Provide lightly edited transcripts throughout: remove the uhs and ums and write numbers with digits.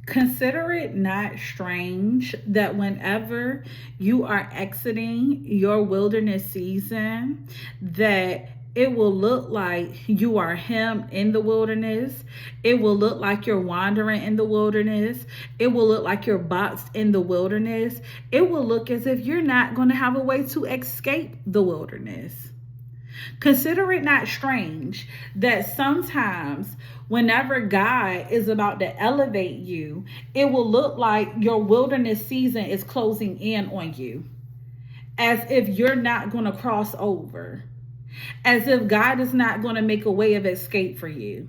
Consider it not strange that whenever you are exiting your wilderness season, that it will look like you are him in the wilderness. It will look like you're wandering in the wilderness. It will look like you're boxed in the wilderness. It will look as if you're not going to have a way to escape the wilderness. Consider it not strange that sometimes, whenever God is about to elevate you, it will look like your wilderness season is closing in on you, as if you're not going to cross over, as if God is not going to make a way of escape for you.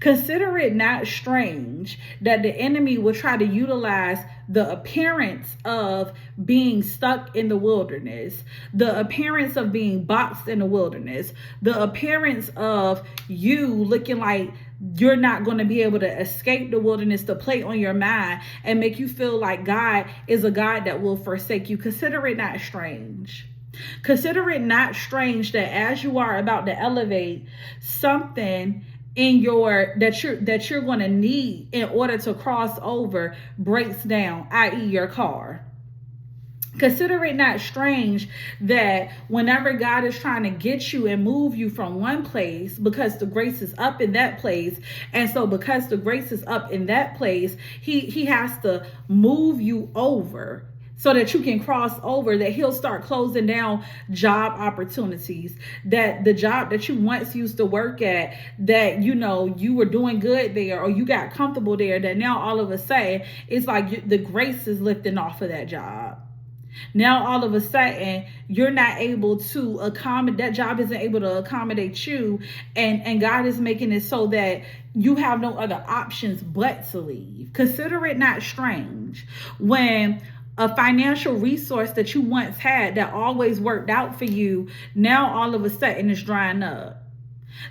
Consider it not strange that the enemy will try to utilize the appearance of being stuck in the wilderness, the appearance of being boxed in the wilderness, the appearance of you looking like you're not going to be able to escape the wilderness, to play on your mind and make you feel like God is a God that will forsake you. Consider it not strange. Consider it not strange that as you are about to elevate, something in your that you're going to need in order to cross over breaks down, i.e. your car. Consider it not strange that whenever God is trying to get you and move you from one place, because the grace is up in that place, and so because the grace is up in that place, he has to move you over so that you can cross over, that he'll start closing down job opportunities, that the job that you once used to work at, that you were doing good there, or you got comfortable there, that now all of a sudden it's like the grace is lifting off of that job. Now all of a sudden you're not able to accommodate, that job isn't able to accommodate you, and God is making it so that you have no other options but to leave. Consider it not strange when a financial resource that you once had that always worked out for you, now all of a sudden is drying up.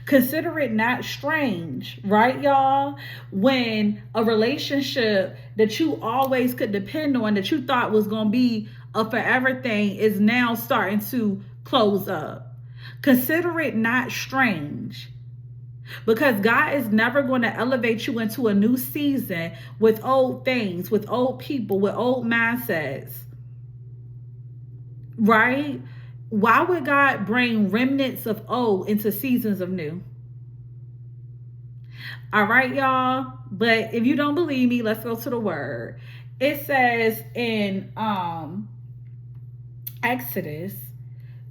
Consider it not strange, right, y'all, when a relationship that you always could depend on, that you thought was going to be a forever thing, is now starting to close up. Consider it not strange, because God is never going to elevate you into a new season with old things, with old people, with old mindsets, right? Why would God bring remnants of old into seasons of new? All right, y'all. But if you don't believe me, let's go to the word. It says in Exodus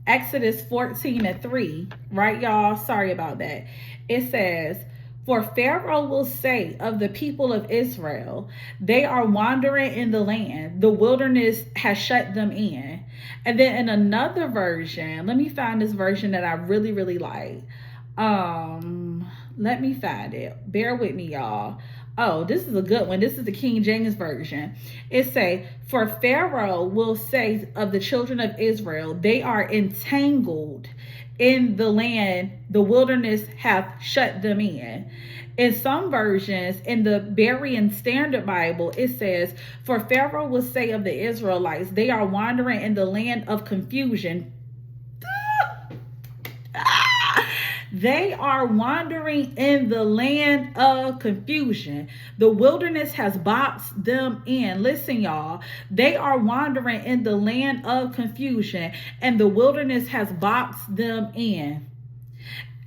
14:3, right, y'all? Sorry about that. It says, "For Pharaoh will say of the people of Israel, they are wandering in the land. The wilderness has shut them in." And then in another version, let me find this version that I really, really like. Let me find it. Bear with me, y'all. Oh, this is a good one. This is the King James Version. It say, "For Pharaoh will say of the children of Israel, they are entangled in the land, the wilderness hath shut them in." In some versions, in the Berean Standard Bible, it says, "For Pharaoh will say of the Israelites, they are wandering in the land of confusion." They are wandering in the land of confusion. The wilderness has boxed them in. Listen, y'all. They are wandering in the land of confusion, and the wilderness has boxed them in.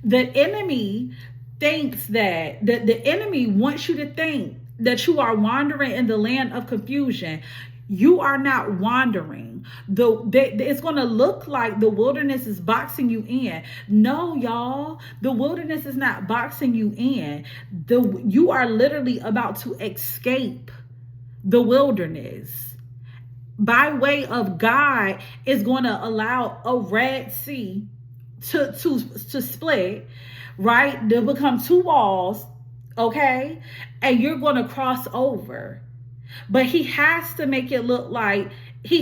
The enemy thinks that the enemy wants you to think that you are wandering in the land of confusion. You are not wandering. It's going to look like the wilderness is boxing you in. No, y'all. The wilderness is not boxing you in. You are literally about to escape the wilderness. By way of God is going to allow a Red Sea to split, right? To become two walls, okay? And you're going to cross over. But he has to make it look like to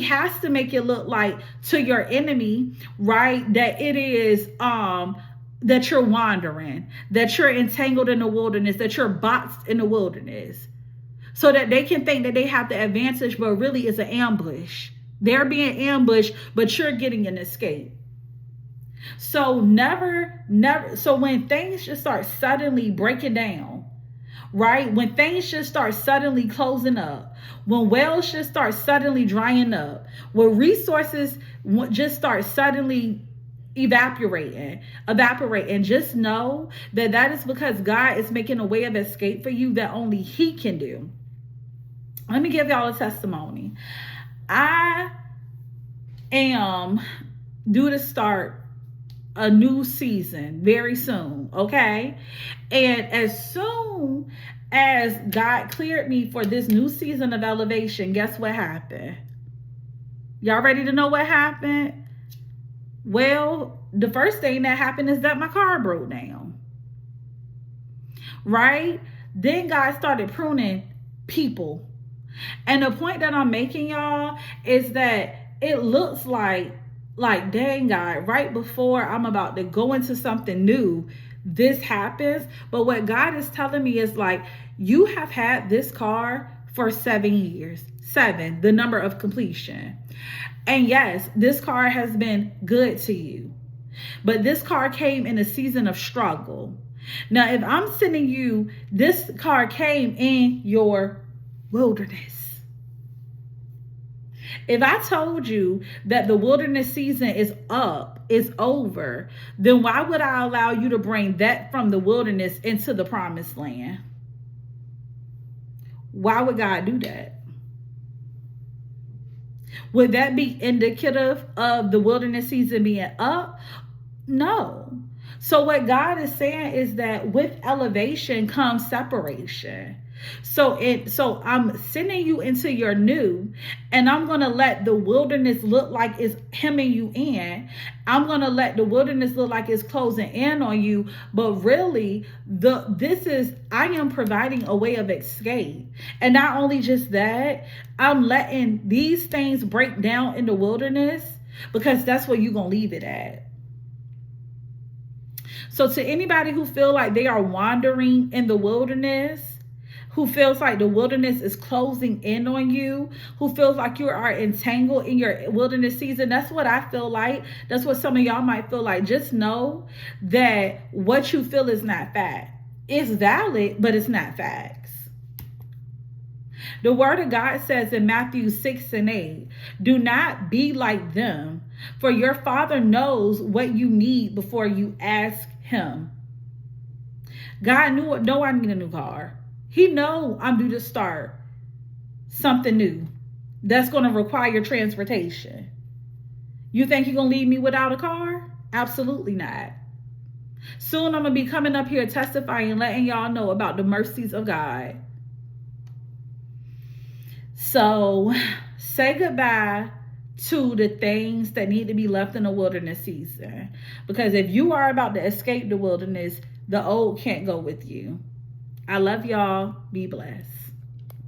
your enemy, right, that it is that you're wandering, that you're entangled in the wilderness, that you're boxed in the wilderness, so that they can think that they have the advantage, but really it's an ambush. They're being ambushed, but you're getting an escape. So never, so when things just start suddenly breaking down, right? When things just start suddenly closing up, when wells just start suddenly drying up, when resources just start suddenly evaporating, just know that that is because God is making a way of escape for you that only He can do. Let me give y'all a testimony. I am due to start a new season very soon, okay? And as soon as God cleared me for this new season of elevation, guess what happened? Y'all ready to know what happened? Well, the first thing that happened is that my car broke down, right? Then God started pruning people. And the point that I'm making, y'all, is that it looks like dang, God, right before I'm about to go into something new, this happens. But what God is telling me is like, you have had this car for 7 years, 7, the number of completion. And yes, this car has been good to you, but this car came in a season of struggle. Now, if I'm sending you, this car came in your wilderness. If I told you that the wilderness season is up, is over, then why would I allow you to bring that from the wilderness into the promised land? Why would God do that? Would that be indicative of the wilderness season being up? No. So what God is saying is that with elevation comes separation. So I'm sending you into your new, and I'm going to let the wilderness look like it's hemming you in. I'm going to let the wilderness look like it's closing in on you, but really I am providing a way of escape. And not only just that, I'm letting these things break down in the wilderness because that's where you're going to leave it at. So to anybody who feel like they are wandering in the wilderness, who feels like the wilderness is closing in on you, who feels like you are entangled in your wilderness season, that's what I feel like. That's what some of y'all might feel like. Just know that what you feel is not fact. It's valid, but it's not facts. The word of God says in Matthew 6:8, do not be like them, for your Father knows what you need before you ask Him. God know I need a new car. He know I'm due to start something new that's going to require transportation. You think He's going to leave me without a car? Absolutely not. Soon I'm going to be coming up here testifying, letting y'all know about the mercies of God. So say goodbye to the things that need to be left in the wilderness season. Because if you are about to escape the wilderness, the old can't go with you. I love y'all. Be blessed.